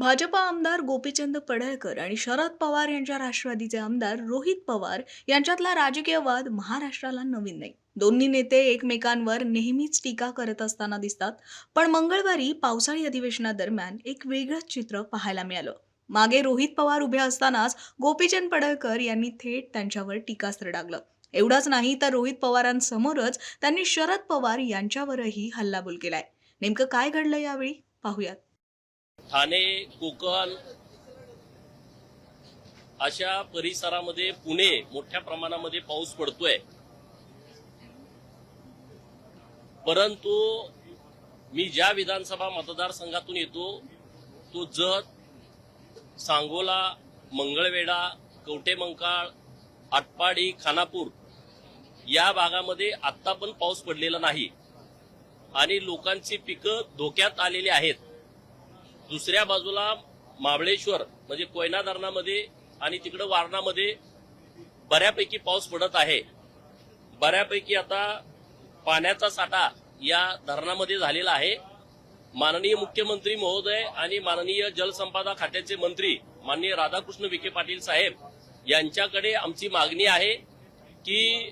भाजपा आमदार गोपीचंद पडळकर आणि शरद पवार यांच्या राष्ट्रवादीचे आमदार रोहित पवार यांच्यातला राजकीय वाद महाराष्ट्राला नवीन नाही. दोन्ही नेते एकमेकांवर नेहमीच टीका करत असताना दिसतात. पण मंगळवारी पावसाळी अधिवेशनादरम्यान एक वेगळंच चित्र पाहायला मिळालं. मागे रोहित पवार उभे असतानाच गोपीचंद पडळकर यांनी थेट त्यांच्यावर टीकास्त्र डागलं. एवढंच नाही तर रोहित पवारांसमोरच त्यांनी शरद पवार यांच्यावरही हल्लाबोल केलाय. नेमकं काय घडलं यावेळी पाहूयात. ठाणे, कोकण अशा परिसरामध्ये पुणे मोठ्या प्रमाणामध्ये पाऊस पडतोय. परंतु मी ज्या विधानसभा मतदारसंघातून येतो तो जत, सांगोला, मंगळवेढा, कवठेमंकाळ, आटपाडी, खानापूर या भागामध्ये आत्ता पण पाऊस पडलेला नाही आणि लोकांची पिकं धोक्यात आलेली आहेत. दुसऱ्या बाजूला महाबळेश्वर म्हणजे कोयना धरणामध्ये आणि तिकडे वारणामध्ये बऱ्यापैकी पाऊस पडत आहे. बऱ्यापैकी आता पाण्याचा साठा या धरणामध्ये झालेला आहे. माननीय मुख्यमंत्री महोदय आणि माननीय जलसंपदा खात्याचे मंत्री माननीय राधाकृष्ण विखे पाटील साहेब यांच्याकडे आमची मागणी आहे की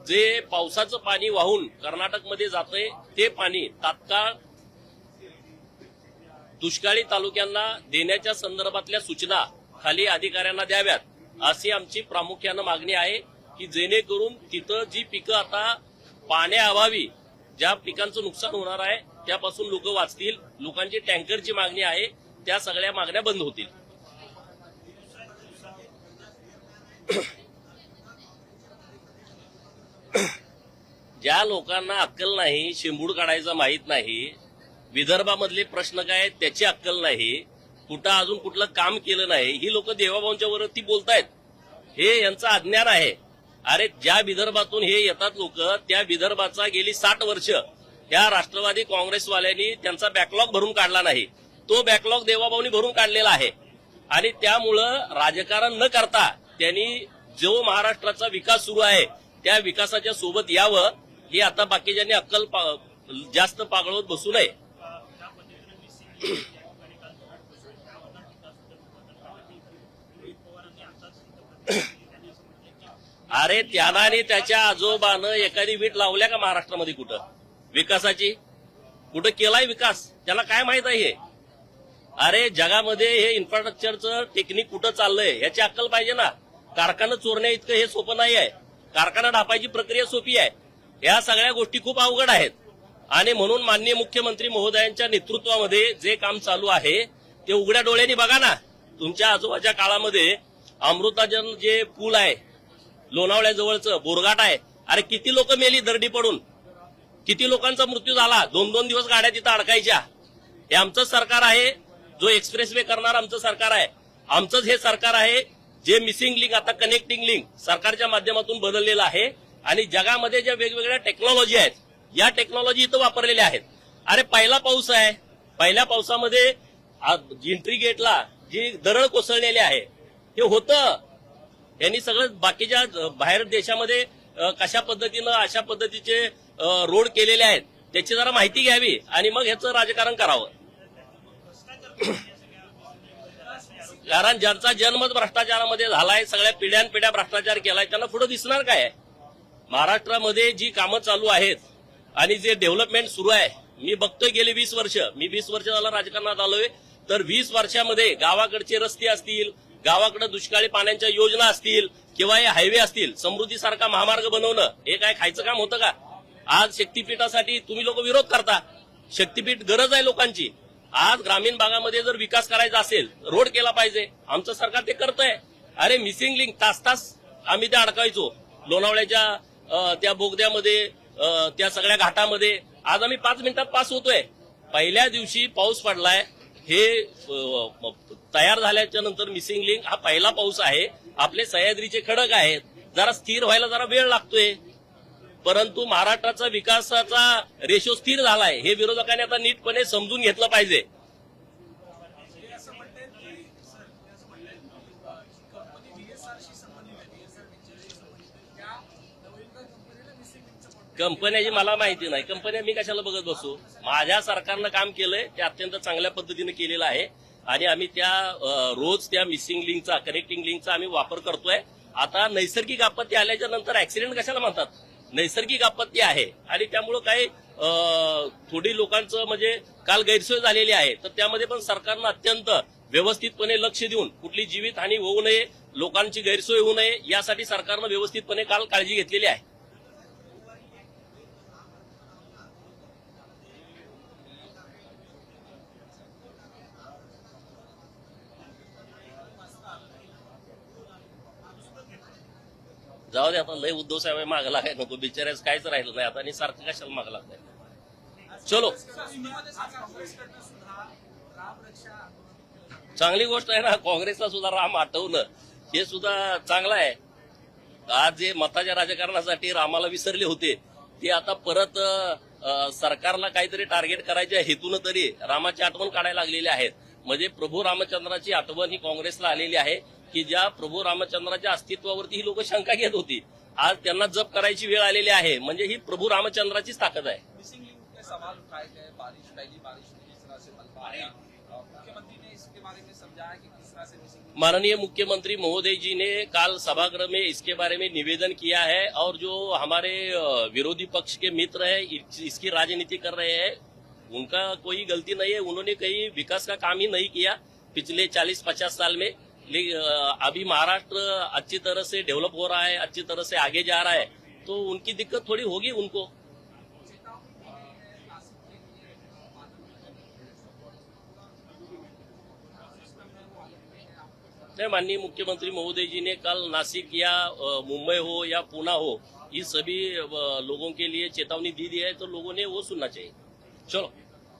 जे पावसाचं पाणी वाहून कर्नाटकमध्ये जातंय ते पाणी तात्काळ दुष्काळी तालुक्यांना देण्याच्या संदर्भातल्या सूचना खाली अधिकाऱ्यांना द्याव्यात, अशी आमची प्रामुख्यानं मागणी आहे की जेणेकरून तिथं जी पिकं आता पाण्याअभावी ज्या पिकांचं नुकसान होणार आहे त्यापासून लोक वाचतील. लोकांची टँकरची मागणी आहे, त्या सगळ्या मागण्या बंद होतील. ज्या लोकांना अक्कल नाही, शेंबूड काढायचं माहित नाही, विदर्भामधले प्रश्न काय त्याची अक्कल नाही, कुठं अजून कुठलं काम केलं नाही, ही लोक देवाभाऊंच्या वरती बोलतायत. हे यांचं अज्ञान आहे. अरे ज्या विदर्भातून हे येतात लोक, त्या विदर्भाचा गेली 60 वर्ष या राष्ट्रवादी काँग्रेसवाल्यांनी त्यांचा बॅकलॉग भरून काढला नाही. तो बॅकलॉग देवाभाऊंनी भरून काढलेला आहे आणि त्यामुळं राजकारण न करता त्यांनी जो महाराष्ट्राचा विकास सुरू आहे त्या विकासाच्या सोबत यावं. हे आता बाकीच्यांनी अक्कल जास्त पागळवत बसू नये. अरे त्याला आणि त्याच्या आजोबानं एखादी वीट लावल्या का महाराष्ट्रामध्ये? कुठं विकासाची कुठं केलाय विकास? त्याला काय माहित आहे हे? अरे जगामध्ये हे इन्फ्रास्ट्रक्चरचं टेक्निक कुठं चाललंय याची अक्कल पाहिजे ना. कारखाना चोरण्या इतकं हे सोपं नाही आहे. कारखाना ढापायची प्रक्रिया सोपी आहे. या सगळ्या गोष्टी खूप अवघड आहेत आणि म्हणून माननीय मुख्यमंत्री महोदयांच्या नेतृत्वामध्ये जे काम चालू आहे ते उघड्या डोळ्यांनी बघा ना. तुमच्या आजोबाच्या काळामध्ये अमृताजन जे पूल आहे लोणावळ्याजवळचं बोरघाट आहे, अरे किती लोक मेली दरडी पडून, किती लोकांचा मृत्यू झाला. 2-2 दिवस गाड्या तिथं अडकायच्या. हे आमचं सरकार आहे. जो एक्सप्रेसवे करणार आमचं सरकार आहे. आमचंच हे सरकार आहे जे मिसिंग लिंक आता कनेक्टिंग लिंक सरकारच्या माध्यमातून बदललेलं आहे आणि जगामध्ये ज्या वेगवेगळ्या टेक्नॉलॉजी आहेत या टेक्नॉलॉजी इथं वापरलेल्या आहेत. अरे पहिला पाऊस आहे, पहिल्या पावसामध्ये एंट्री गेटला जी दरड कोसळलेली आहे हे होतं. यांनी सगळं बाकीच्या बाहेर देशामध्ये कशा पद्धतीनं अशा पद्धतीचे रोड केलेले आहेत त्याची जरा माहिती घ्यावी आणि मग ह्याचं राजकारण करावं. कारण ज्यांचा जन्मच भ्रष्टाचारामध्ये झालाय, सगळ्या पिढ्यानपिढ्या भ्रष्टाचार केलाय, त्यांना पुढे दिसणार काय? महाराष्ट्रामध्ये जी कामं चालू आहेत आणि जे डेव्हलपमेंट सुरू आहे, मी बघतोय गेली 20 वर्ष, मी 20 वर्ष झालं राजकारणात आलोय, तर 20 वर्षामध्ये गावाकडचे रस्ते असतील, गावाकडे दुष्काळी पाण्याच्या योजना असतील किंवा हे हायवे असतील, समृद्धीसारखा महामार्ग बनवणं हे काय खायचं काम होतं का? आज शक्तीपीठासाठी तुम्ही लोक विरोध करता. शक्तीपीठ गरज आहे लोकांची. आज ग्रामीण भागामध्ये जर विकास करायचा असेल, रोड केला पाहिजे. आमचं सरकार ते करतंय. अरे मिसिंग लिंक तास आम्ही ते अडकायचो लोणावळ्याच्या त्या बोगद्यामध्ये, त्या सगळ्या घाटामध्ये. आज आम्ही 5 मिनिटात पास होतोय. पहिल्या दिवशी पाऊस पडलाय. हे तयार झाल्याच्या नंतर मिसिंग लिंक हा पहिला पाऊस आहे. आपले सह्याद्रीचे खडक आहेत, जरा स्थिर व्हायला जरा वेळ लागतोय. परंतु महाराष्ट्राचा विकासाचा रेशो स्थिर झालाय हे विरोधकांनी आता नीटपणे समजून घेतलं पाहिजे. कंपन्याची मला माहिती नाही. कंपन्या मी कशाला बघत बसू? माझ्या सरकारनं काम केलंय ते अत्यंत चांगल्या पद्धतीने केलेलं आहे आणि आम्ही त्या रोज त्या मिसिंग लिंकचा कनेक्टिंग लिंकचा आम्ही वापर करतोय. आता नैसर्गिक आपत्ती आल्याच्या नंतर ऍक्सिडेंट कशाला म्हणतात? नैसर्गिक आपत्ती आहे आणि त्यामुळं काही थोडी लोकांचं म्हणजे काल गैरसोय झालेली आहे, तर त्यामध्ये पण सरकारनं अत्यंत व्यवस्थितपणे लक्ष देऊन कुठली जीवितहानी होऊ नये, लोकांची गैरसोय होऊ नये यासाठी सरकारनं व्यवस्थितपणे काल काळजी घेतलेली आहे. जाऊ दे आता, लय उद्धव साहेब मागला काय नको, बिचाऱ्याच काहीच राहिलं नाही आता आणि सारखं कशाला मागं लागतंय. चलो, चांगली गोष्ट आहे ना, काँग्रेसला सुद्धा राम आठवणं हे सुद्धा चांगलं आहे. आज जे मताच्या राजकारणासाठी रामाला विसरले होते ते आता परत सरकारला काहीतरी टार्गेट करायच्या हेतून तरी रामाची आठवण काढायला लागलेली आहेत. म्हणजे प्रभू रामचंद्राची आठवण ही काँग्रेसला आलेली आहे की ज्या प्रभू रामचंद्राच्या अस्तित्वावरती ही लोक शंका घेत होती, आज त्यांना जप करायची वेळ आलेली आहे. म्हणजे ही प्रभू रामचंद्राचीच ताकद आहे. मिसिंग लिंक के सवाल उठाए गए, पहली बारिश में किस तरह से बन पाया, मुख्यमंत्री ने इसके बारे में समझाया कि किस तरह से मिसिंग लिंक। माननीय मुख्यमंत्री महोदय जी ने काल सभागृह में इसके बारे में निवेदन किया है और जो हमारे विरोधी पक्ष के मित्र है इसकी राजनीति कर रहे हैं, उनका कोई गलती नहीं है. उन्होंने कहीं विकास का काम ही नहीं किया पिछले 40-50 साल में. अभी महाराष्ट्र अच्छी तरह से डेवलप हो रहा है, अच्छी तरह से आगे जा रहा है, तो उनकी दिक्कत थोड़ी होगी उनको. नहीं, माननीय मुख्यमंत्री महोदय जी ने कल नासिक या मुंबई हो या पुणे हो, इस सभी लोगों के लिए चेतावनी दी है, तो लोगों ने वो सुनना चाहिए. चलो.